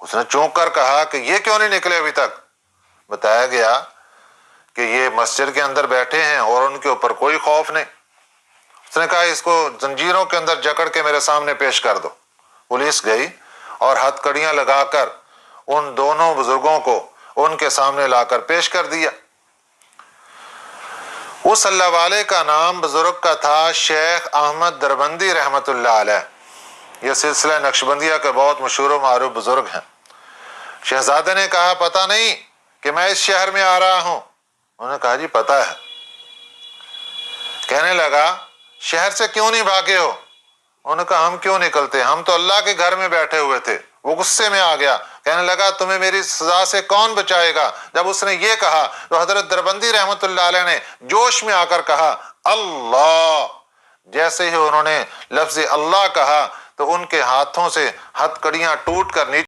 اس نے چونک کر کہا کہ یہ کیوں نہیں نکلے ابھی تک؟ بتایا گیا کہ یہ مسجد کے اندر بیٹھے ہیں اور ان کے اوپر کوئی خوف نہیں۔ اس نے کہا اس کو زنجیروں کے اندر جکڑ کے میرے سامنے پیش کر دو۔ پولیس گئی اور ہتھ کڑیاں لگا کر ان دونوں بزرگوں کو ان کے سامنے لا کر پیش کر دیا۔ اس اللہ والے کا نام بزرگ کا تھا شیخ احمد دربندی رحمت اللہ علیہ۔ یہ سلسلہ نقشبندیہ کے بہت مشہور و معروف بزرگ ہیں۔ شہزادے نے کہا پتہ نہیں کہ میں اس شہر میں آ رہا ہوں؟ انہوں نے کہا جی پتہ ہے۔ کہنے لگا شہر سے کیوں نہیں بھاگے ہو؟ انہوں نے کہا ہم کیوں نکلتے، ہم تو اللہ کے گھر میں بیٹھے ہوئے تھے۔ وہ غصے میں آ گیا، کہنے لگا تمہیں میری سزا سے کون بچائے گا؟ جب اس نے یہ کہا تو حضرت دربندی رحمت اللہ علیہ نے جوش میں آ کر کہا اللہ۔ جیسے ہی انہوں نے لفظ اللہ کہا تو ان کے ہاتھوں سے ہتھ کڑیاں ٹوٹ کر نیچے